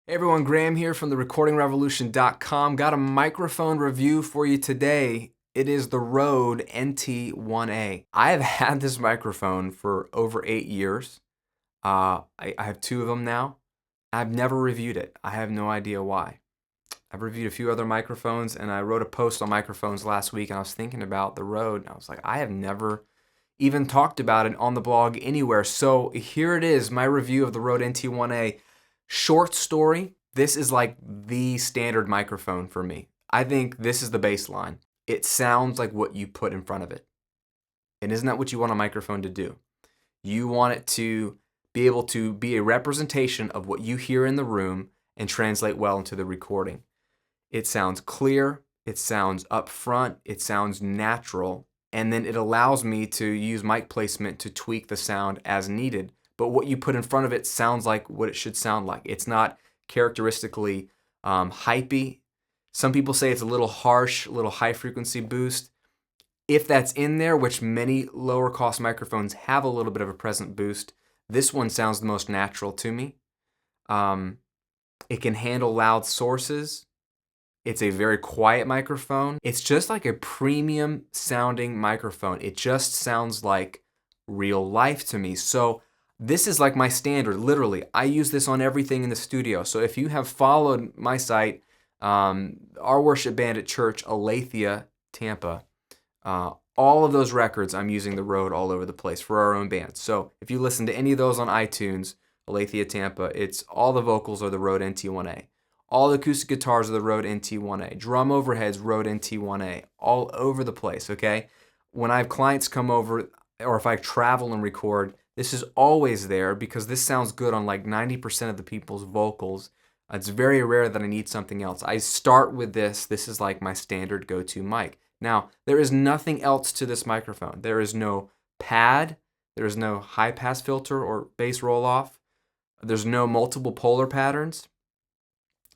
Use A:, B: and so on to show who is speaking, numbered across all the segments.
A: Hey everyone, Graham here from therecordingrevolution.com. Got a microphone review for you today. It is the Rode NT1a. I have had this microphone for over 8 years. I have two of them now. I've never reviewed it. I have no idea why. I've reviewed a few other microphones, and I wrote a post on microphones last week, and I was thinking about the Rode, and I was like, I have never even talked about it on the blog anywhere. So here it is, my review of the Rode NT1a. Short story, this is like the standard microphone for me. I think this is the baseline. It sounds like what you put in front of it. And isn't that what you want a microphone to do? You want it to be able to be a representation of what you hear in the room and translate well into the recording. It sounds clear, it sounds upfront, it sounds natural, and then it allows me to use mic placement to tweak the sound as needed. But what you put in front of it sounds like what it should sound like. It's not characteristically hypey. Some people say it's a little harsh, a little high frequency boost. If that's in there, which many lower cost microphones have a little bit of a present boost, this one sounds the most natural to me. It can handle loud sources. It's a very quiet microphone. It's just like a premium sounding microphone. It just sounds like real life to me. So this is like my standard, literally. I use this on everything in the studio. So if you have followed my site, our worship band at church, Aletheia, Tampa, all of those records, I'm using the Rode all over the place for our own band. So if you listen to any of those on iTunes, Aletheia, Tampa, it's all the vocals are the Rode NT1a. All the acoustic guitars are the Rode NT1a. Drum overheads, Rode NT1a. All over the place, okay? When I have clients come over, or if I travel and record, this is always there because this sounds good on like 90% of the people's vocals. It's very rare that I need something else. I start with this. This is like my standard go-to mic. Now, there is nothing else to this microphone. There is no pad. There is no high-pass filter or bass roll-off. There's no multiple polar patterns.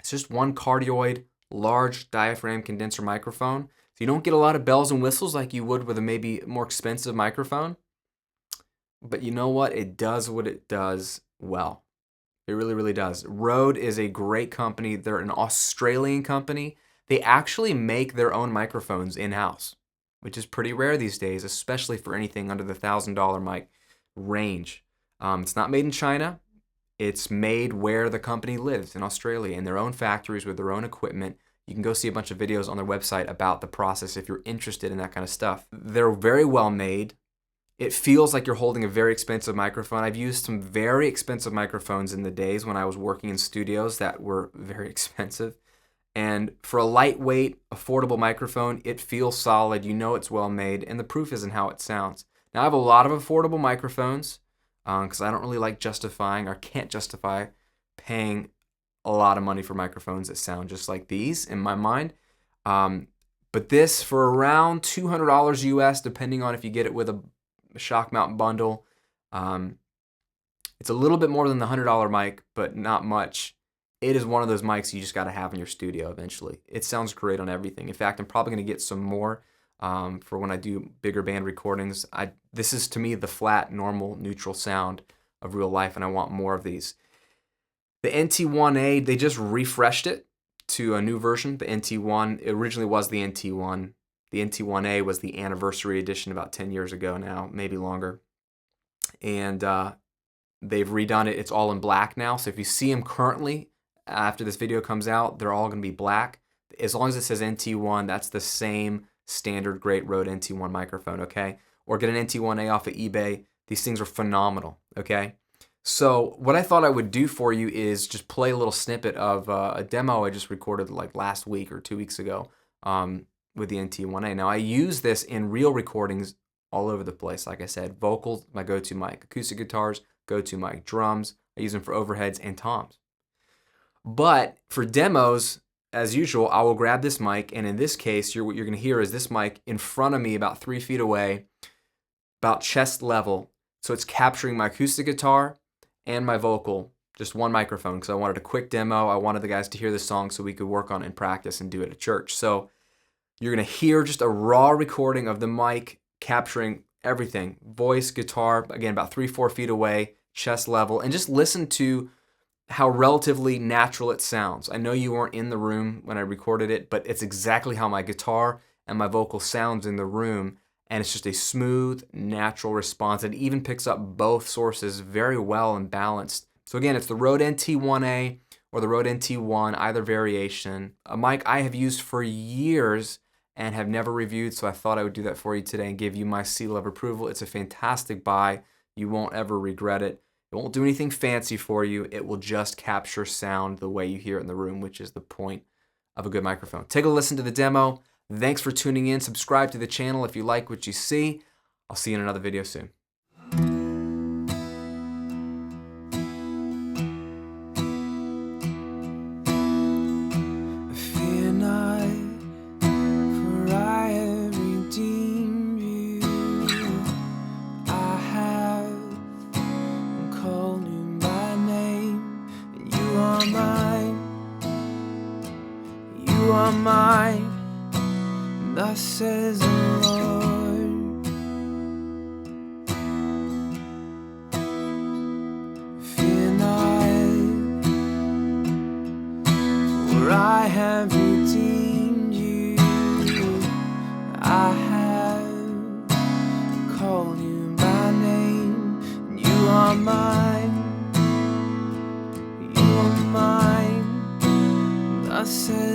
A: It's just one cardioid, large diaphragm condenser microphone. So you don't get a lot of bells and whistles like you would with a maybe more expensive microphone. But you know what? It does what it does well. It really, really does. Rode is a great company. They're an Australian company. They actually make their own microphones in-house, which is pretty rare these days, especially for anything under the $1,000 mic range. It's not made in China. It's made where the company lives, in Australia, in their own factories with their own equipment. You can go see a bunch of videos on their website about the process if you're interested in that kind of stuff. They're very well made. It feels like you're holding a very expensive microphone. I've used some very expensive microphones in the days when I was working in studios that were very expensive. And for a lightweight, affordable microphone, it feels solid. You know it's well made, and the proof is in how it sounds. Now, I have a lot of affordable microphones because I don't really like justifying or can't justify paying a lot of money for microphones that sound just like these in my mind. But this, for around $200 US, depending on if you get it with a shock mount bundle. It's a little bit more than the $100 mic, but not much. It is one of those mics you just got to have in your studio eventually. It sounds great on everything. In fact, I'm probably going to get some more for when I do bigger band recordings. This is, to me, the flat, normal, neutral sound of real life, and I want more of these. The NT1a, they just refreshed it to a new version. The NT1, it originally was the NT1. The NT1a was the anniversary edition about 10 years ago now, maybe longer. And they've redone it. It's all in black now. So if you see them currently, after this video comes out, they're all going to be black. As long as it says NT1, that's the same standard great Rode NT1 microphone, okay? Or get an NT1a off of eBay. These things are phenomenal, okay? So what I thought I would do for you is just play a little snippet of a demo I just recorded like last week or 2 weeks ago. With the NT1a. Now, I use this in real recordings all over the place. Like I said, vocals, my go-to mic. Acoustic guitars, go-to mic. Drums, I use them for overheads and toms. But for demos, as usual, I will grab this mic, and in this case, what you're going to hear is this mic in front of me about 3 feet away, about chest level. So it's capturing my acoustic guitar and my vocal, just one microphone, because I wanted a quick demo. I wanted the guys to hear the song so we could work on it in practice and do it at church. So you're going to hear just a raw recording of the mic capturing everything. Voice, guitar, again, about 3-4 feet away, chest level. And just listen to how relatively natural it sounds. I know you weren't in the room when I recorded it, but it's exactly how my guitar and my vocal sounds in the room, and it's just a smooth, natural response. It even picks up both sources very well and balanced. So again, it's the Rode NT1a or the Rode NT1, either variation. A mic I have used for years and have never reviewed, so I thought I would do that for you today and give you my seal of approval. It's a fantastic buy. You won't ever regret it. It won't do anything fancy for you. It will just capture sound the way you hear it in the room, which is the point of a good microphone. Take a listen to the demo. Thanks for tuning in. Subscribe to the channel if you like what you see. I'll see you in another video soon.
B: Fear not, for I have redeemed you. I have called you by name, and you are mine. You are mine. Thus says the Lord. Fear not, for I have redeemed you. I have called you by name, and you are mine. You are mine. Thus says